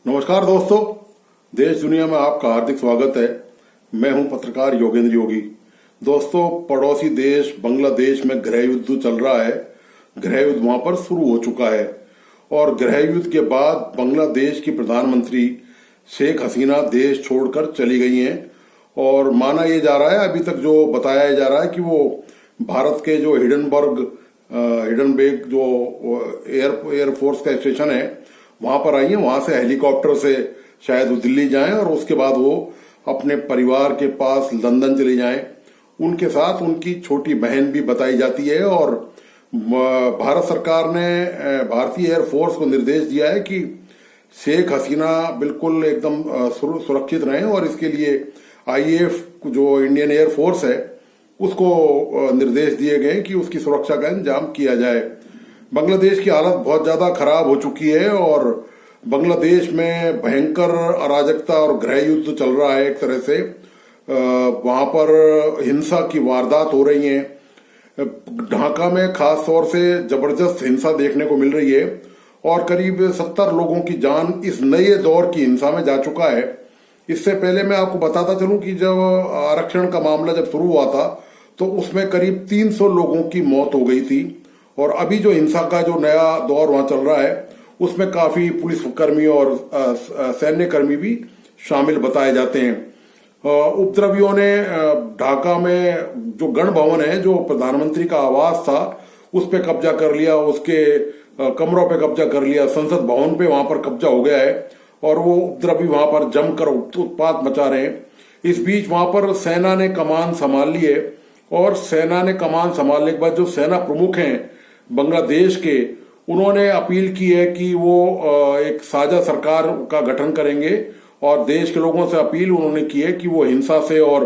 नमस्कार दोस्तों, देश दुनिया में आपका हार्दिक स्वागत है। मैं हूं पत्रकार योगेंद्र योगी। दोस्तों, पड़ोसी देश बांग्लादेश में गृह युद्ध चल रहा है। गृह युद्ध वहां पर शुरू हो चुका है और गृह युद्ध के बाद बांग्लादेश की प्रधानमंत्री शेख हसीना देश छोड़कर चली गई हैं और माना यह जा रहा है, अभी तक जो बताया जा रहा है कि वो भारत के जो हिडनबर्ग जो एयरफोर्स का स्टेशन है वहां पर आई है। वहां से हेलीकॉप्टर से शायद वो दिल्ली जाएं और उसके बाद वो अपने परिवार के पास लंदन चले जाएं। उनके साथ उनकी छोटी बहन भी बताई जाती है और भारत सरकार ने भारतीय एयरफोर्स को निर्देश दिया है कि शेख हसीना बिल्कुल एकदम सुरक्षित रहें और इसके लिए आईएएफ जो इंडियन एयरफोर्स है उसको निर्देश दिए गए कि उसकी सुरक्षा का इंतजाम किया जाए। बांग्लादेश की हालत बहुत ज्यादा खराब हो चुकी है और बांग्लादेश में भयंकर अराजकता और गृह युद्ध चल रहा है। एक तरह से वहां पर हिंसा की वारदात हो रही हैं। ढाका में खास तौर से जबरदस्त हिंसा देखने को मिल रही है और करीब 70 लोगों की जान इस नए दौर की हिंसा में जा चुका है। इससे पहले मैं आपको बताता चलूं कि जब आरक्षण का मामला जब शुरू हुआ था तो उसमें करीब 300 लोगों की मौत हो गई थी और अभी जो हिंसा का जो नया दौर वहां चल रहा है उसमें काफी पुलिसकर्मी और सैन्य कर्मी भी शामिल बताए जाते हैं। उपद्रवियों ने ढाका में जो गण भवन है, जो प्रधानमंत्री का आवास था, उस पे कब्जा कर लिया, उसके कमरों पे कब्जा कर लिया, संसद भवन पे वहां पर कब्जा हो गया है और वो उपद्रवी वहां पर जमकर उत्पात मचा रहे हैं। इस बीच वहां पर सेना ने कमान संभाल ली है और सेना ने कमान संभालने के बाद जो सेना प्रमुख हैं बांग्लादेश के, उन्होंने अपील की है कि वो एक साझा सरकार का गठन करेंगे और देश के लोगों से अपील उन्होंने की है कि वो हिंसा से और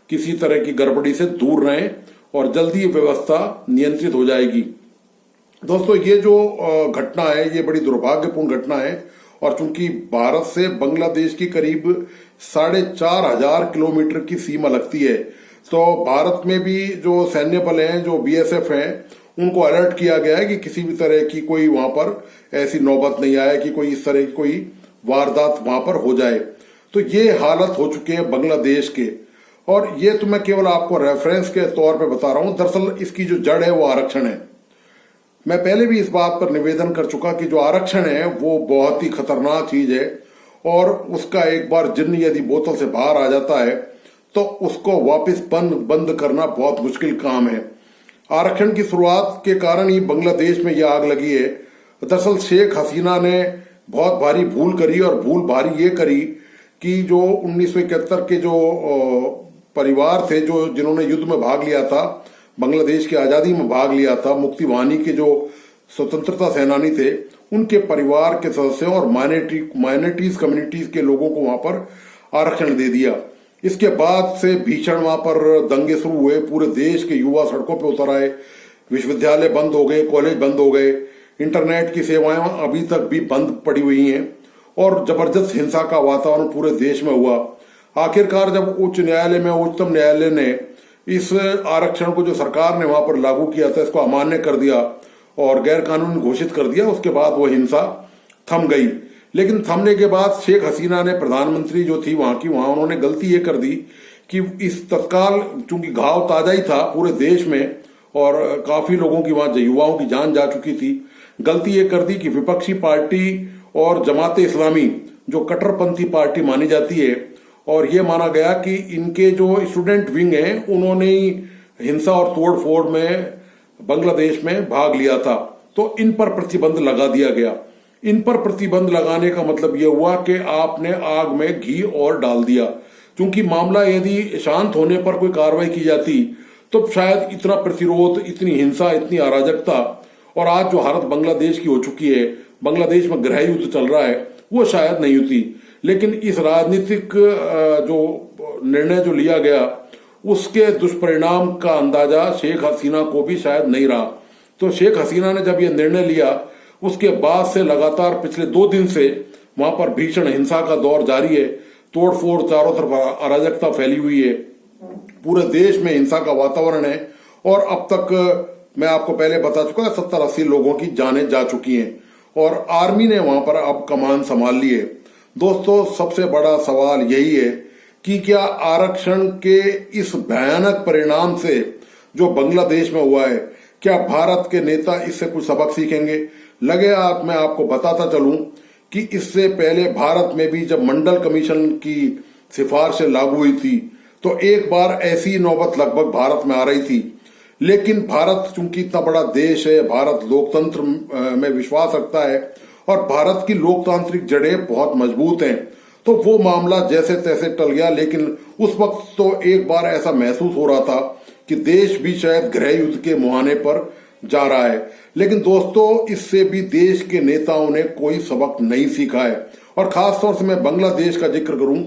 किसी तरह की गड़बड़ी से दूर रहें और जल्दी व्यवस्था नियंत्रित हो जाएगी। दोस्तों, ये जो घटना है ये बड़ी दुर्भाग्यपूर्ण घटना है और चूंकि भारत से बांग्लादेश की करीब 4,500 किलोमीटर की सीमा लगती है तो भारत में भी जो सैन्य बल हैं, जो बीएसएफ हैं, उनको अलर्ट किया गया है कि किसी भी तरह की कोई वहां पर ऐसी नौबत नहीं आए कि कोई इस तरह की कोई वारदात वहां पर हो जाए। तो ये हालत हो चुकी है बांग्लादेश के और ये तो मैं केवल आपको रेफरेंस के तौर पे बता रहा हूं। दरअसल इसकी जो जड़ है वो आरक्षण है। मैं पहले भी इस बात पर निवेदन कर चुका कि जो आरक्षण है वो बहुत ही खतरनाक चीज है और उसका एक बार जिन्न यदि बोतल से बाहर आ जाता है तो उसको वापस बंद करना बहुत मुश्किल काम है। आरक्षण की शुरुआत के कारण ही बांग्लादेश में यह आग लगी है। दरअसल शेख हसीना ने बहुत भारी भूल करी और भूल भारी ये करी कि जो 1971 के जो परिवार थे, जो जिन्होंने युद्ध में भाग लिया था, बांग्लादेश की आजादी में भाग लिया था, मुक्ति वाहिनी के जो स्वतंत्रता सेनानी थे, उनके परिवार के सदस्यों और माइनॉरिटीज कम्युनिटीज के लोगों को वहां पर आरक्षण दे दिया। इसके बाद से भीषण वहां पर दंगे शुरू हुए, पूरे देश के युवा सड़कों पर उतर आए, विश्वविद्यालय बंद हो गए, कॉलेज बंद हो गए, इंटरनेट की सेवाएं अभी तक भी बंद पड़ी हुई हैं और जबरदस्त हिंसा का वातावरण पूरे देश में हुआ। आखिरकार जब उच्चतम न्यायालय ने इस आरक्षण को जो सरकार ने वहां पर लागू किया था इसको अमान्य कर दिया और गैर कानूनी घोषित कर दिया, उसके बाद वो हिंसा थम गई। लेकिन थमने के बाद शेख हसीना ने, प्रधानमंत्री जो थी वहां की, वहां उन्होंने गलती ये कर दी कि इस तत्काल, चूंकि घाव ताजा ही था पूरे देश में और काफी लोगों की वहां युवाओं की जान जा चुकी थी, गलती ये कर दी कि विपक्षी पार्टी और जमाते इस्लामी जो कट्टरपंथी पार्टी मानी जाती है और ये माना गया कि इनके जो स्टूडेंट विंग है उन्होंने ही हिंसा और तोड़फोड़ में बांग्लादेश में भाग लिया था, तो इन पर प्रतिबंध लगा दिया गया। इन पर प्रतिबंध लगाने का मतलब यह हुआ कि आपने आग में घी और डाल दिया। क्योंकि मामला यदि शांत होने पर कोई कार्रवाई की जाती तो शायद इतना प्रतिरोध, इतनी हिंसा, इतनी अराजकता और आज जो हालत बांग्लादेश की हो चुकी है, बांग्लादेश में गृह युद्ध चल रहा है, वो शायद नहीं होती। लेकिन इस राजनीतिक जो निर्णय जो लिया गया उसके दुष्परिणाम का अंदाजा शेख हसीना को भी शायद नहीं रहा। तो शेख हसीना ने जब यह निर्णय लिया उसके बाद से लगातार पिछले 2 दिन से वहां पर भीषण हिंसा का दौर जारी है। तोड़फोड़, चारों तरफ अराजकता फैली हुई है, पूरे देश में हिंसा का वातावरण है और अब तक मैं आपको पहले बता चुका 70-80 लोगों की जानें जा चुकी हैं और आर्मी ने वहां पर अब कमान संभाल ली है। दोस्तों, सबसे बड़ा सवाल यही है कि क्या आरक्षण के इस भयानक परिणाम से जो बांग्लादेश में हुआ है, क्या भारत के नेता इससे कुछ सबक सीखेंगे? लगे हाथ मैं आपको बताता चलूं कि इससे पहले भारत में भी जब मंडल कमीशन की सिफारिशें लागू हुई थी तो एक बार ऐसी नौबत लगभग भारत में आ रही थी। लेकिन भारत चूंकि इतना बड़ा देश है, भारत लोकतंत्र में विश्वास रखता है और भारत की लोकतांत्रिक जड़ें बहुत मजबूत हैं, तो वो मामला जैसे तैसे टल गया। लेकिन उस वक्त तो एक बार ऐसा महसूस हो रहा था कि देश भी शायद गृह युद्ध के मुहाने पर जा रहा है। लेकिन दोस्तों, इससे भी देश के नेताओं ने कोई सबक नहीं सीखा है। और खास तौर से मैं बांग्लादेश का जिक्र करूं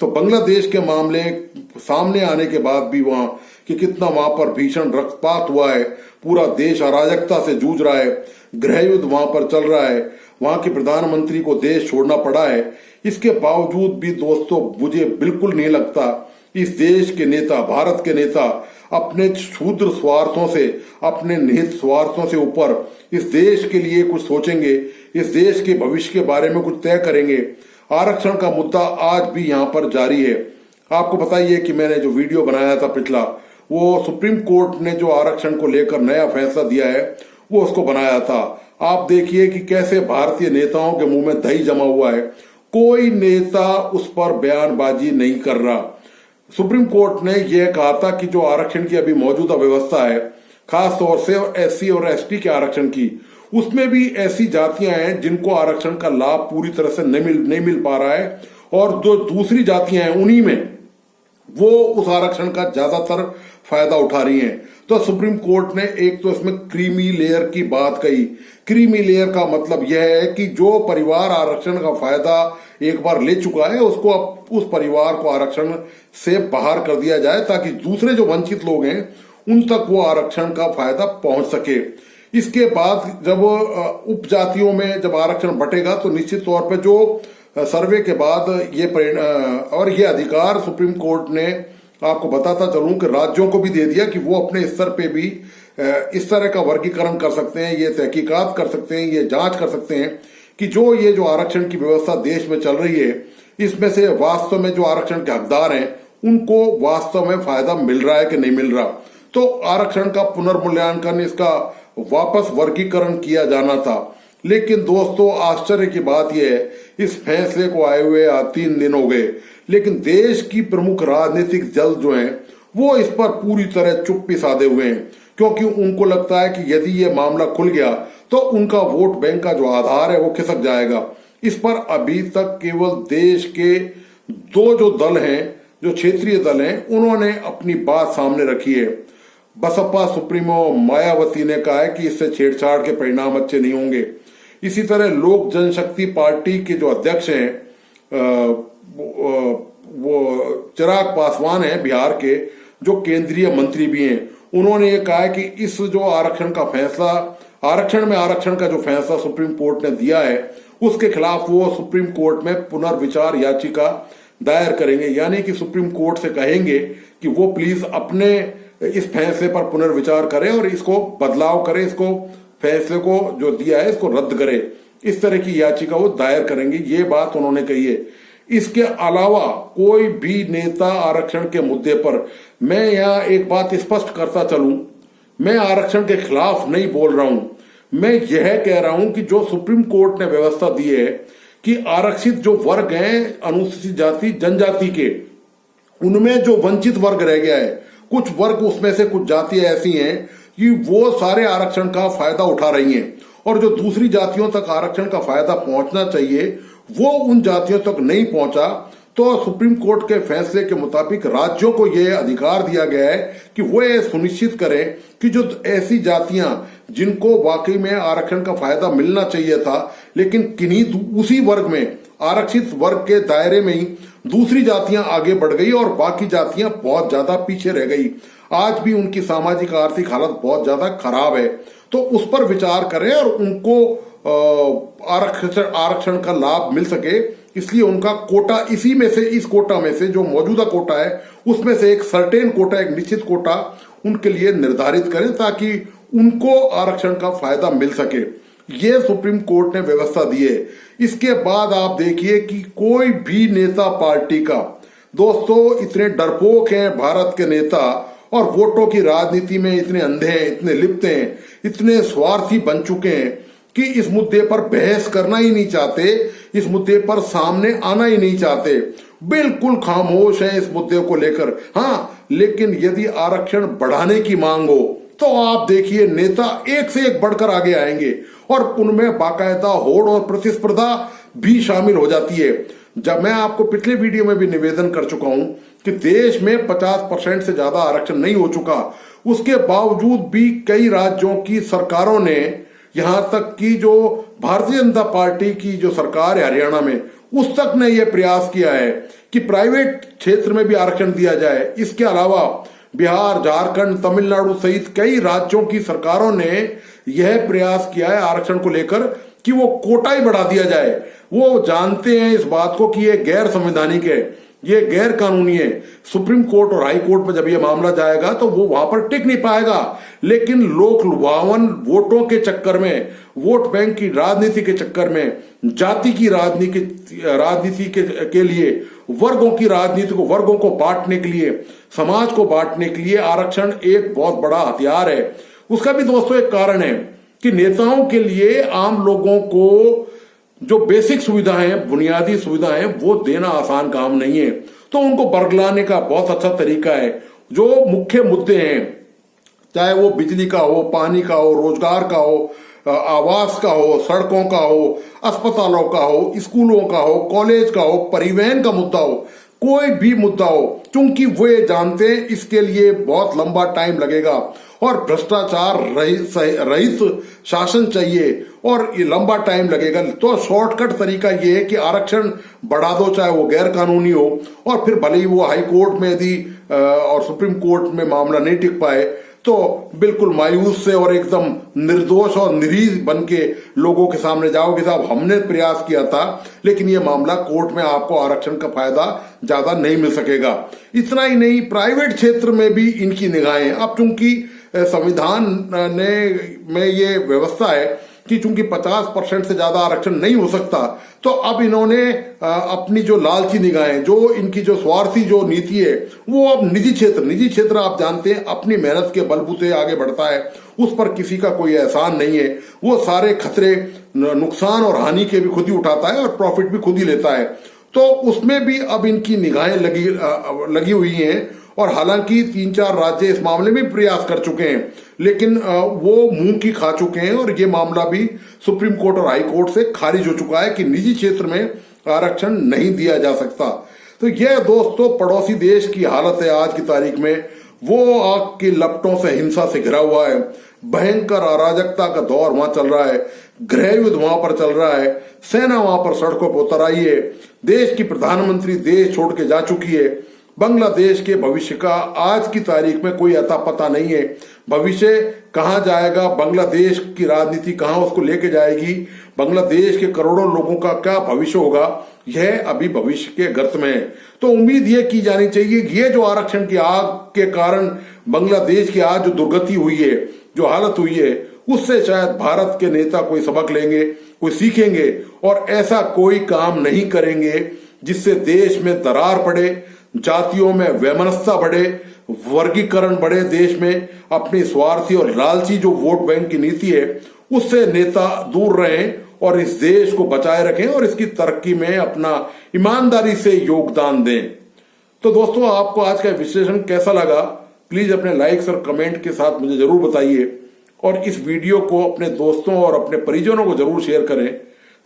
तो बांग्लादेश के मामले सामने आने के बाद भी वहां कि कितना वहां पर भीषण रक्तपात हुआ है, पूरा देश अराजकता से जूझ रहा है, गृह युद्ध वहां पर चल रहा है, वहां के प्रधानमंत्री को देश छोड़ना पड़ा है। इसके बावजूद भी दोस्तों, मुझे बिल्कुल नहीं लगता इस देश के नेता, भारत के नेता अपने क्षुद्र स्वार्थों से, अपने निहित स्वार्थों से ऊपर इस देश के लिए कुछ सोचेंगे, इस देश के भविष्य के बारे में कुछ तय करेंगे। आरक्षण का मुद्दा आज भी यहाँ पर जारी है। आपको बताइए कि मैंने जो वीडियो बनाया था पिछला, वो सुप्रीम कोर्ट ने जो आरक्षण को लेकर नया फैसला दिया है वो उसको बनाया था। आप देखिए कि कैसे भारतीय नेताओं के मुंह में दही जमा हुआ है, कोई नेता उस पर बयानबाजी नहीं कर रहा। सुप्रीम कोर्ट ने यह कहा था कि जो आरक्षण की अभी मौजूदा व्यवस्था है, खास तौर से एससी और एसटी के आरक्षण की, उसमें भी ऐसी जातियां हैं जिनको आरक्षण का लाभ पूरी तरह से नहीं मिल पा रहा है, और जो दूसरी जातियां हैं उन्हीं में वो उस आरक्षण का ज्यादातर फायदा उठा रही हैं। तो सुप्रीम कोर्ट ने एक तो इसमें क्रीमी लेयर की बात कही। क्रीमी लेयर का मतलब यह है कि जो परिवार आरक्षण का फायदा एक बार ले चुका है, उसको अब उस परिवार को आरक्षण से बाहर कर दिया जाए ताकि दूसरे जो वंचित लोग हैं उन तक वो आरक्षण का फायदा पहुंच सके। इसके बाद जब उपजातियों में जब आरक्षण बटेगा तो निश्चित तौर पर जो सर्वे के बाद ये अधिकार सुप्रीम कोर्ट ने, आपको बताता चलूं कि राज्यों को भी दे दिया कि वो अपने स्तर पे भी इस तरह का वर्गीकरण कर सकते हैं, ये तहकीकात कर सकते हैं, ये जांच कर सकते हैं कि ये जो आरक्षण की व्यवस्था देश में चल रही है, इसमें से वास्तव में जो आरक्षण के हकदार हैं उनको वास्तव में फायदा मिल रहा है कि नहीं मिल रहा। तो आरक्षण का पुनर्मूल्यांकन, इसका वापस वर्गीकरण किया जाना था। लेकिन दोस्तों, आश्चर्य की बात यह है, इस फैसले को आए हुए 3 दिन हो गए, लेकिन देश की प्रमुख राजनीतिक दल जो हैं वो इस पर पूरी तरह चुप्पी साधे हुए हैं, क्योंकि उनको लगता है कि यदि ये मामला खुल गया तो उनका वोट बैंक का जो आधार है वो खिसक जाएगा। इस पर अभी तक केवल देश के 2 जो दल हैं, जो क्षेत्रीय दल हैं, उन्होंने अपनी बात सामने रखी है। बसपा सुप्रीमो मायावती ने कहा है कि इससे छेड़छाड़ के परिणाम अच्छे नहीं होंगे। इसी तरह लोक जनशक्ति पार्टी के जो अध्यक्ष हैं वो चिराग पासवान हैं, बिहार के, जो केंद्रीय मंत्री भी हैं, उन्होंने ये कहा है कि इस जो आरक्षण का जो फैसला सुप्रीम कोर्ट ने दिया है उसके खिलाफ वो सुप्रीम कोर्ट में पुनर्विचार याचिका दायर करेंगे। यानी कि सुप्रीम कोर्ट से कहेंगे कि वो प्लीज अपने इस फैसले पर पुनर्विचार करें और इसको बदलाव करें, इसको फैसले को जो दिया है इसको रद्द करे। इस तरह की याचिका वो दायर करेंगे, ये बात उन्होंने कही है। इसके अलावा कोई भी नेता आरक्षण के मुद्दे पर, मैं यहाँ एक बात स्पष्ट करता चलूं, मैं आरक्षण के खिलाफ नहीं बोल रहा हूं, मैं यह कह रहा हूं कि जो सुप्रीम कोर्ट ने व्यवस्था दी है कि आरक्षित जो वर्ग हैं अनुसूचित जाति जनजाति के, उनमें जो वंचित वर्ग रह गया है, कुछ वर्ग उसमें से कुछ जातियां ऐसी हैं कि वो सारे आरक्षण का फायदा उठा रही हैं, और जो दूसरी जातियों तक आरक्षण का फायदा पहुंचना चाहिए वो उन जातियों तक नहीं पहुंचा। तो सुप्रीम कोर्ट के फैसले के मुताबिक राज्यों को यह अधिकार दिया गया है कि वो ये सुनिश्चित करें कि जो ऐसी जातियां जिनको वाकई में आरक्षण का फायदा मिलना चाहिए था, लेकिन किन्हीं उसी वर्ग में, आरक्षित वर्ग के दायरे में ही दूसरी जातियां आगे बढ़ गई और बाकी जातियां बहुत ज्यादा पीछे रह गई। आज भी उनकी सामाजिक आर्थिक हालत बहुत ज्यादा खराब है। तो उस पर विचार करें और उनको आरक्षण का लाभ मिल सके, इसलिए उनका कोटा, इसी में से, इस कोटा में से, जो मौजूदा कोटा है उसमें से एक सर्टेन कोटा, एक निश्चित कोटा उनके लिए निर्धारित करें ताकि उनको आरक्षण का फायदा मिल सके। ये सुप्रीम कोर्ट ने व्यवस्था दी है। इसके बाद आप देखिए कि कोई भी नेता पार्टी का, दोस्तों इतने डरपोक हैं भारत के नेता और वोटों की राजनीति में इतने अंधे हैं, इतने लिप्त हैं, इतने स्वार्थी बन चुके हैं कि इस मुद्दे पर बहस करना ही नहीं चाहते, इस मुद्दे पर सामने आना ही नहीं चाहते, बिल्कुल खामोश है इस मुद्दे को लेकर। हाँ, लेकिन यदि आरक्षण बढ़ाने की मांग हो तो आप देखिए नेता एक से एक बढ़कर आगे आएंगे और उनमें बाकायदा होड़ और प्रतिस्पर्धा भी शामिल हो जाती है। जब मैं आपको पिछले वीडियो में भी निवेदन कर चुका हूं कि देश में 50% से ज्यादा आरक्षण नहीं हो चुका, उसके बावजूद भी कई राज्यों की सरकारों ने, यहां तक कि जो भारतीय जनता पार्टी की जो सरकार है हरियाणा में, उस तक ने यह प्रयास किया है कि प्राइवेट क्षेत्र में भी आरक्षण दिया जाए। इसके अलावा बिहार, झारखंड, तमिलनाडु सहित कई राज्यों की सरकारों ने यह प्रयास किया है आरक्षण को लेकर कि वो कोटा ही बढ़ा दिया जाए। वो जानते हैं इस बात को कि ये गैर संवैधानिक है, ये गैर कानूनी है। सुप्रीम कोर्ट और हाई कोर्ट में जब ये मामला जाएगा तो वो वहां पर टिक नहीं पाएगा। लेकिन लोक लुभावन वोटों के चक्कर में, वोट बैंक की राजनीति के चक्कर में, जाति की राजनीति के लिए, वर्गों की राजनीति को, वर्गों को बांटने के लिए, समाज को बांटने के लिए आरक्षण एक बहुत बड़ा हथियार है। उसका भी दोस्तों एक कारण है कि नेताओं के लिए आम लोगों को जो बेसिक सुविधाएं, बुनियादी सुविधाएं, वो देना आसान काम नहीं है। तो उनको बरगलाने का बहुत अच्छा तरीका है। जो मुख्य मुद्दे हैं, चाहे वो बिजली का हो, पानी का हो, रोजगार का हो, आवास का हो, सड़कों का हो, अस्पतालों का हो, स्कूलों का हो, कॉलेज का हो, परिवहन का मुद्दा हो, कोई भी मुद्दा हो, क्योंकि वे जानते हैं इसके लिए बहुत लंबा टाइम लगेगा और भ्रष्टाचार रहित शासन चाहिए और ये लंबा टाइम लगेगा। तो शॉर्टकट तरीका ये है कि आरक्षण बढ़ा दो, चाहे वो गैर कानूनी हो, और फिर भले ही वो हाई कोर्ट में यदि और सुप्रीम कोर्ट में मामला नहीं टिक पाए तो बिल्कुल मायूस से और एकदम निर्दोष और निरीह बन के लोगों के सामने जाओगे, साहब हमने प्रयास किया था, लेकिन ये मामला कोर्ट में आपको आरक्षण का फायदा ज्यादा नहीं मिल सकेगा। इतना ही नहीं, प्राइवेट क्षेत्र में भी इनकी निगाहें, अब चूंकि संविधान में ये व्यवस्था है कि चूंकि 50% से ज्यादा आरक्षण नहीं हो सकता, तो अब इन्होंने अपनी जो लालची निगाहें, जो इनकी जो स्वार्थी जो नीति है, वो अब निजी क्षेत्र आप जानते हैं अपनी मेहनत के बलबूते आगे बढ़ता है, उस पर किसी का कोई एहसान नहीं है। वो सारे खतरे, नुकसान और हानि के भी खुद ही उठाता है और प्रॉफिट भी खुद ही लेता है। तो उसमें भी अब इनकी निगाहें लगी हुई हैं और हालांकि 3-4 राज्य इस मामले में प्रयास कर चुके हैं, लेकिन वो मुंह की खा चुके हैं और ये मामला भी सुप्रीम कोर्ट और हाई कोर्ट से खारिज हो चुका है कि निजी क्षेत्र में आरक्षण नहीं दिया जा सकता। तो यह दोस्तों पड़ोसी देश की हालत है आज की तारीख में। वो आग की लपटों से, हिंसा से घिरा हुआ है, भयंकर अराजकता का दौर वहां चल रहा है, गृह युद्ध वहां पर चल रहा है, सेना वहां पर सड़कों पर उतर आई है, देश की प्रधानमंत्री देश छोड़ के जा चुकी है। बांग्लादेश के भविष्य का आज की तारीख में कोई अता पता नहीं है। भविष्य कहां जाएगा, बांग्लादेश की राजनीति कहां उसको लेके जाएगी, बांग्लादेश के करोड़ों लोगों का क्या भविष्य होगा, यह अभी भविष्य के गर्त में है। तो उम्मीद यह की जानी चाहिए कि ये जो आरक्षण की आग के कारण बांग्लादेश की आज जो दुर्गति हुई है, जो हालत हुई है, उससे शायद भारत के नेता कोई सबक लेंगे, कोई सीखेंगे और ऐसा कोई काम नहीं करेंगे जिससे देश में दरार पड़े, जातियों में वैमनस्यता बढ़े, वर्गीकरण बढ़े देश में। अपनी स्वार्थी और लालची जो वोट बैंक की नीति है, उससे नेता दूर रहें और इस देश को बचाए रखें और इसकी तरक्की में अपना ईमानदारी से योगदान दें। तो दोस्तों, आपको आज का विश्लेषण कैसा लगा, प्लीज अपने लाइक्स और कमेंट के साथ मुझे जरूर बताइए और इस वीडियो को अपने दोस्तों और अपने परिजनों को जरूर शेयर करें।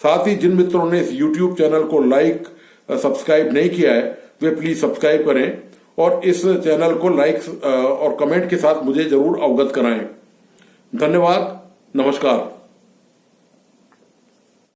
साथ ही जिन मित्रों ने इस यूट्यूब चैनल को लाइक सब्सक्राइब नहीं किया है, वे प्लीज सब्सक्राइब करें और इस चैनल को लाइक और कमेंट के साथ मुझे जरूर अवगत कराएं। धन्यवाद, नमस्कार।